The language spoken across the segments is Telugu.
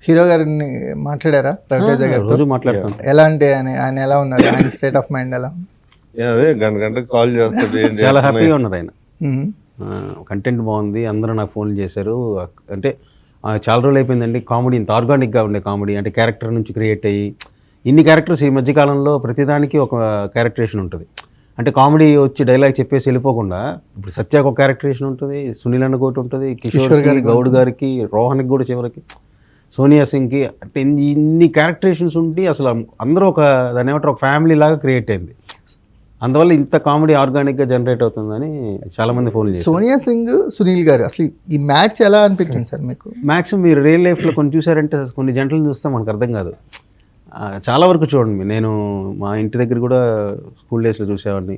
హీరో గారిని మాట్లాడారా రవితేజ గారితో? రోజు మాట్లాడుతాం. ఎలా అంటే ఆయన ఎలా ఉన్నారు, ఆయన స్టేట్ ఆఫ్ మైండ్ ఎలా ఉంది? అదే గంట కాల్ చేస్తాడు, ఏం చాలా హ్యాపీగా ఉన్నారు ఆయన. మ్మ్. కంటెంట్ బాగుంది, అందరూ నాకు ఫోన్లు చేశారు. అంటే చాలా రోజులు అయిపోయిందండి కామెడీ ఇంత ఆర్గానిక్గా ఉండే కామెడీ, అంటే క్యారెక్టర్ నుంచి క్రియేట్ అయ్యి ఇన్ని క్యారెక్టర్స్ ఈ మధ్యకాలంలో ప్రతిదానికి ఒక క్యారెక్టరేషన్ ఉంటుంది. అంటే కామెడీ వచ్చి డైలాగ్ చెప్పేసి వెళ్ళిపోకుండా ఇప్పుడు సత్యాకు ఒక క్యారెక్టరేషన్ ఉంటుంది, సునీల్ అన్న ఒకటి ఉంటుంది, కిషోర్ గౌడ్ గారికి, రోహన్కి కూడా చివరికి, సోనియా సింగ్కి, అంటే ఇన్ని క్యారెక్టరేషన్స్ ఉండి అసలు అందరూ ఒక దాని ఏమంటారు ఒక ఫ్యామిలీ లాగా క్రియేట్ అయింది. అందువల్ల ఇంత కామెడీ ఆర్గానిక్గా జనరేట్ అవుతుందని చాలామంది ఫోన్లు చేశారు. సోనియా సింగ్, సునీల్ గారు అసలు ఈ మ్యాచ్ ఎలా అనిపించింది సార్ మీకు? మ్యాక్సిమం మీరు రియల్ లైఫ్లో కొన్ని చూసారంటే కొన్ని జంటలను చూస్తే మనకు అర్థం కాదు. చాలా వరకు చూడండి, నేను మా ఇంటి దగ్గర కూడా స్కూల్ డేస్లో చూసేవాడిని,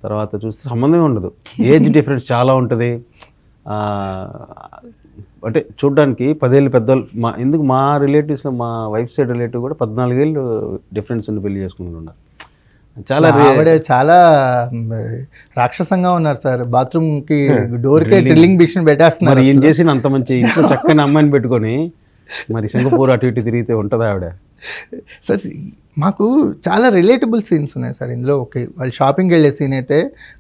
తర్వాత చూస్తే సంబంధమే ఉండదు, ఏజ్ డిఫరెన్స్ చాలా ఉంటుంది. అంటే చూడడానికి 10 ఏళ్ళు పెద్దవాళ్ళు. మా రిలేటివ్స్లో మా వైఫ్ సైడ్ రిలేటివ్ కూడా 14 ఏళ్ళు డిఫరెన్స్ ఉండి పెళ్లి చేసుకుంటున్నారు. ఆవిడ చాలా రాక్షసంగా ఉన్నారు సార్. బాత్రూమ్ కి డోర్ కే డ్రిల్లింగ్ మిషన్ పెట్టేస్తున్నారు. మరి ఏం చేసిన అంత మంచి ఇంట్లో చక్కని అమ్మాయిని పెట్టుకొని మరి సింగపూర్ అటు ఇటు తిరిగితే ఉంటుంది ఆవిడ. సార్ మాకు చాలా రిలేటబుల్ సీన్స్ ఉన్నాయి సార్ ఇందులో. ఓకే, వాళ్ళు షాపింగ్కి వెళ్ళే సీన్ అయితే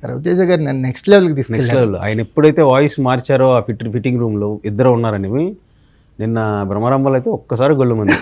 రవితేజ గారు నన్ను నెక్స్ట్ లెవెల్కి తీసుకెళ్ళారు. ఆయన ఎప్పుడైతే వాయిస్ మార్చారో ఆ ఫిట్టింగ్ రూమ్లో ఇద్దరు ఉన్నారని, నిన్న బ్రహ్మరంభలో అయితే ఒక్కసారి గొల్లు మంది